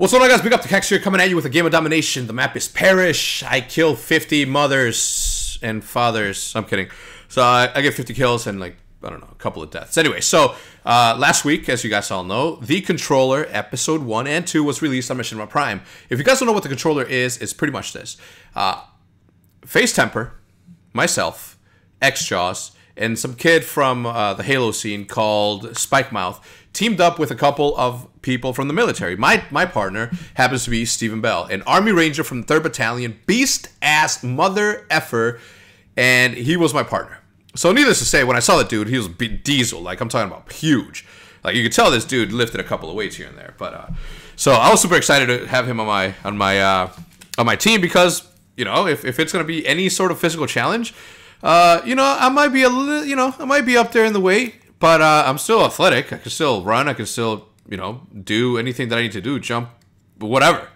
What's going on, guys? Big up the Hex here, coming at you with a game of domination. The map is Parish. I kill 50 mothers and fathers. I'm kidding. So I get 50 kills and, like, I don't know, a couple of deaths. Anyway, so last week, as you guys all know, the controller episode 1 and 2 was released on Machinima Prime. If you guys don't know what the controller is, it's pretty much this. Face Temper, myself, X-Jaws, and some kid from the Halo scene called Spike Mouth teamed up with a couple of people from the military. My partner happens to be Stephen Bell, an Army Ranger from the 3rd Battalion, beast-ass mother effer, and he was my partner. So needless to say, when I saw that dude, he was diesel. Like, I'm talking about huge. Like, you could tell this dude lifted a couple of weights here and there. But so I was super excited to have him on my team because, you know, if it's gonna be any sort of physical challenge, you know, I might be I might be up there in the weight, but I'm still athletic. I can still run. I can still, you know, do anything that I need to do, jump, whatever.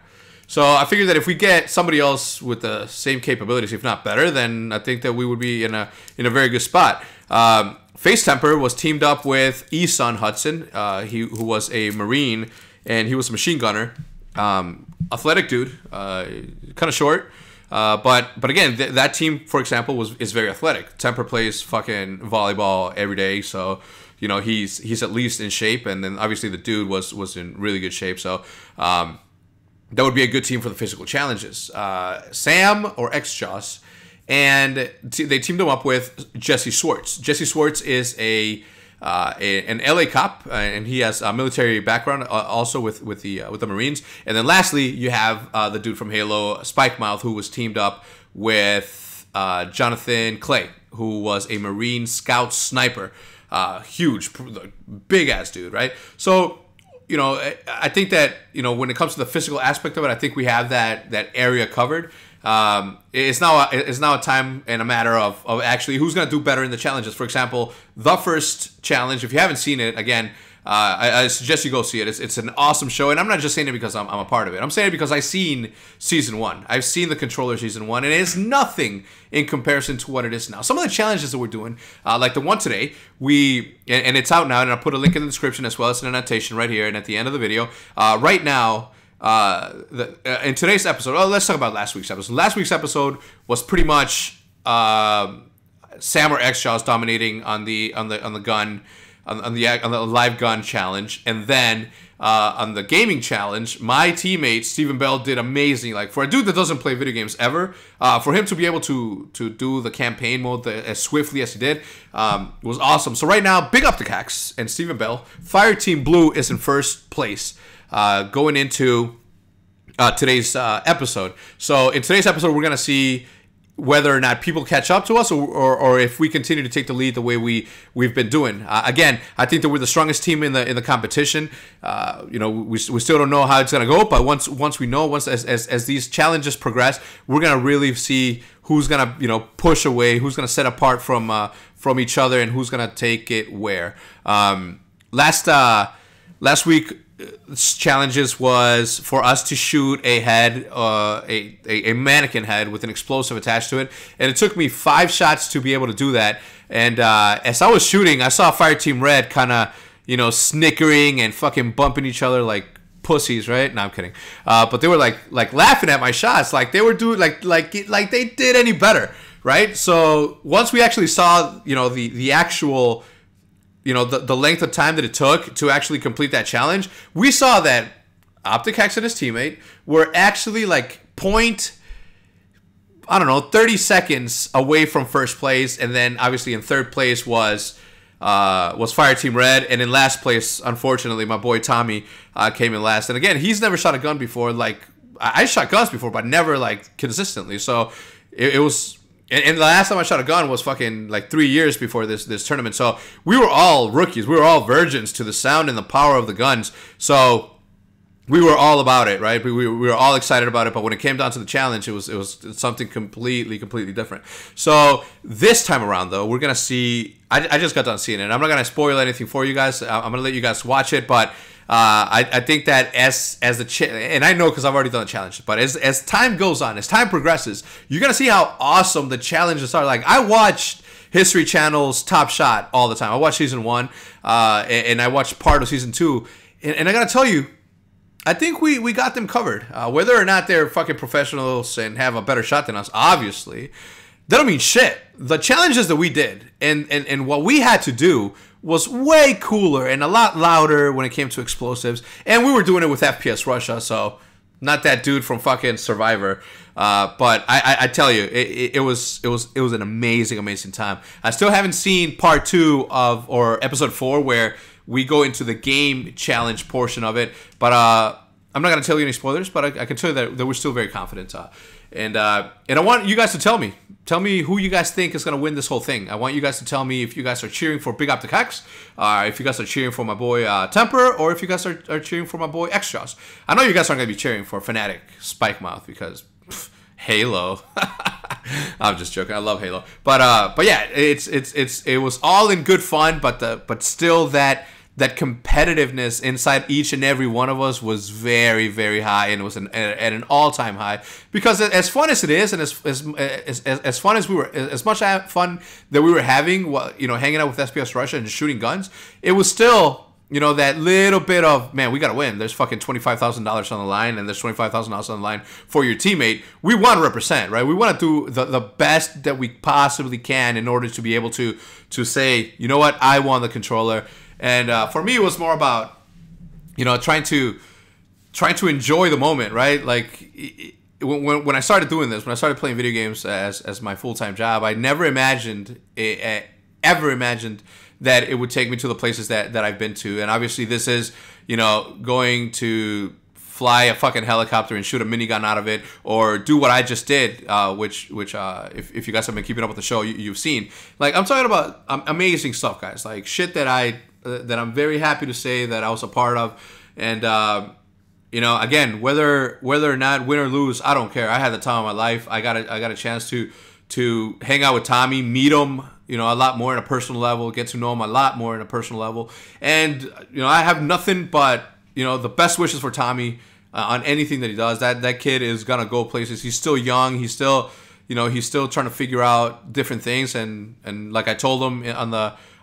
So I figured that if we get somebody else with the same capabilities, if not better, then I think that we would be in a very good spot. Face Temper was teamed up with Eson Hudson, who was a Marine, and he was a machine gunner. Athletic dude, kind of short. But again, that team, for example, is very athletic. Temper plays fucking volleyball every day, so you know he's at least in shape. And then obviously the dude was in really good shape. So that would be a good team for the physical challenges. Sam or X-Jaws, and they teamed him up with Jesse Swartz. Jesse Swartz is an LA cop, and he has a military background, also with the Marines. And then lastly, you have the dude from Halo, Spike Mouth, who was teamed up with Jonathan Clay, who was a Marine scout sniper, huge, big ass dude, right? So, you know, I think that, you know, when it comes to the physical aspect of it, I think we have that area covered. It's now a time and a matter of actually who's going to do better in the challenges. For example, the first challenge, if you haven't seen it, again, I suggest you go see it. It's an awesome show, and I'm not just saying it because I'm a part of it. I'm saying it because I've seen Season 1. I've seen the controller Season 1, and it is nothing in comparison to what it is now. Some of the challenges that we're doing, like the one today, and it's out now, and I'll put a link in the description as well as an annotation right here and at the end of the video. Right now, in today's episode, let's talk about last week's episode. Last week's episode was pretty much Sam or X-Jaws dominating on the gun, on the live gun challenge, and then on the gaming challenge, my teammate Stephen Bell did amazing. Like, for a dude that doesn't play video games ever, for him to be able to do the campaign mode as swiftly as he did was awesome. So right now, big up to Cax and Stephen Bell. Fire Team Blue is in first place going into today's episode. So in today's episode, we're gonna see whether or not people catch up to us, or if we continue to take the lead the way we've been doing. Again, I think that we're the strongest team in the competition. You know, we still don't know how it's gonna go, but once we know, as these challenges progress, we're gonna really see who's gonna, you know, push away, who's gonna set apart from each other, and who's gonna take it where. Last week, challenges was for us to shoot a head, a mannequin head with an explosive attached to it, and it took me 5 shots to be able to do that. And as I was shooting, I saw Fire Team Red kind of, you know, snickering and fucking bumping each other like pussies, right? No, I'm kidding. But they were like laughing at my shots, like they were doing like they did any better, right? So once we actually saw, you know, the actual, you know, the length of time that it took to actually complete that challenge, we saw that OpTic and his teammate were actually like 30 seconds away from first place, and then obviously in third place was Fire Team Red, and in last place, unfortunately, my boy Tommy came in last. And again, he's never shot a gun before. Like, I shot guns before, but never like consistently. So it was. And the last time I shot a gun was fucking like 3 years before this tournament. So we were all rookies. We were all virgins to the sound and the power of the guns. So we were all about it, right? We were all excited about it. But when it came down to the challenge, it was something completely different. So this time around, though, we're going to see... I just got done seeing it. I'm not going to spoil anything for you guys. I'm going to let you guys watch it. But I think that as and I know because I've already done the challenges, but as time goes on, as time progresses, you're gonna see how awesome the challenges are. Like, I watched History Channel's Top Shot all the time. I watched Season 1, and I watched part of Season 2, and I gotta tell you, I think we got them covered. Whether or not they're fucking professionals and have a better shot than us, obviously, that don't mean shit. The challenges that we did and what we had to do was way cooler and a lot louder when it came to explosives. And we were doing it with FPS Russia, so not that dude from fucking Survivor. But I tell you, it was an amazing time. I still haven't seen part 2 or episode 4 where we go into the game challenge portion of it. But I'm not gonna tell you any spoilers. But I can tell you that we're still very confident. And I want you guys to tell me who you guys think is going to win this whole thing. I want you guys to tell me if you guys are cheering for Big OpTic X, if you guys are cheering for my boy Temper, or if you guys are cheering for my boy X-Jaws. I know you guys aren't going to be cheering for Fnatic Spike Mouth because Halo. I'm just joking. I love Halo, but yeah, it was all in good fun, but still that competitiveness inside each and every one of us was very, very high, and it was at an all-time high. Because as fun as it is, and as fun as we were, as much fun that we were having, hanging out with SPS Russia and shooting guns, it was still, that little bit of, man, we gotta win. There's fucking $25,000 on the line, and there's $25,000 on the line for your teammate. We want to represent, right? We want to do the best that we possibly can in order to be able to say, you know what, I won the controller. And for me, it was more about, trying to enjoy the moment, right? Like when I started doing this, when I started playing video games as my full-time job, I never imagined that it would take me to the places that I've been to. And obviously, this is, going to fly a fucking helicopter and shoot a minigun out of it, or do what I just did, which if you guys have been keeping up with the show, you've seen. Like, I'm talking about amazing stuff, guys. Like shit that I'm very happy to say that I was a part of. And again, whether or not win or lose, I don't care. I had the time of my life. I got a chance to hang out with Tommy, meet him, a lot more on a personal level, get to know him a lot more on a personal level. And I have nothing but the best wishes for Tommy on anything that he does. That kid is gonna go places. He's still young. He's still he's still trying to figure out different things. And like I told him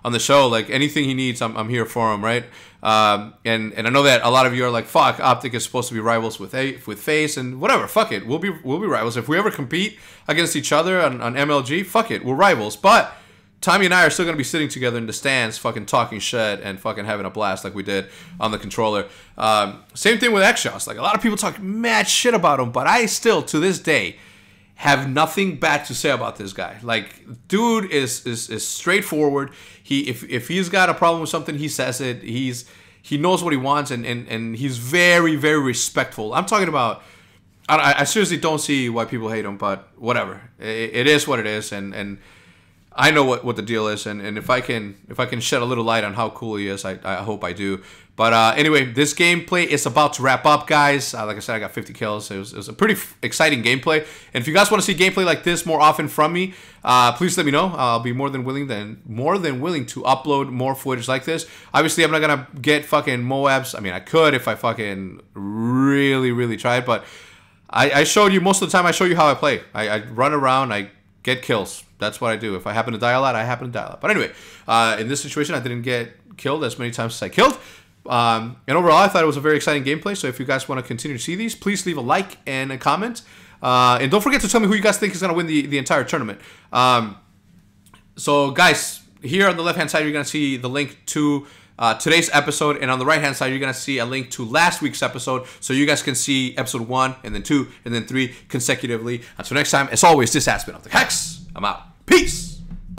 on the show, like anything he needs, I'm here for him, right? And I know that a lot of you are like, fuck, OpTic is supposed to be rivals with FaZe, and whatever, fuck it, we'll be rivals. If we ever compete against each other on MLG, fuck it, we're rivals. But Tommy and I are still gonna be sitting together in the stands, fucking talking shit and fucking having a blast like we did on the controller. Same thing with X-Jaws. Like, a lot of people talk mad shit about him, but I still, to this day, have nothing bad to say about this guy. Like, dude is straightforward. If he's got a problem with something, he says it. He knows what he wants, and he's very, very respectful. I'm talking about, I seriously don't see why people hate him, but whatever. It is what it is, and I know what the deal is, and if I can shed a little light on how cool he is, I hope I do. But anyway, this gameplay is about to wrap up, guys. Like I said, I got 50 kills. It was a pretty exciting gameplay. And if you guys want to see gameplay like this more often from me, please let me know. I'll be more than willing to upload more footage like this. Obviously, I'm not gonna get fucking Moabs. I mean, I could if I fucking really, really tried. But I showed you most of the time. I show you how I play. I run around. I get kills. That's what I do. If I happen to die a lot, I happen to die a lot. But anyway, in this situation, I didn't get killed as many times as I killed. And overall, I thought it was a very exciting gameplay. So if you guys want to continue to see these, please leave a like and a comment. And don't forget to tell me who you guys think is going to win the entire tournament. So guys, here on the left-hand side, you're going to see the link to today's episode. And on the right-hand side, you're going to see a link to last week's episode. So you guys can see episode 1, and then 2, and then 3 consecutively. Until next time, as always, this has been OpTic X. I'm out. Peace!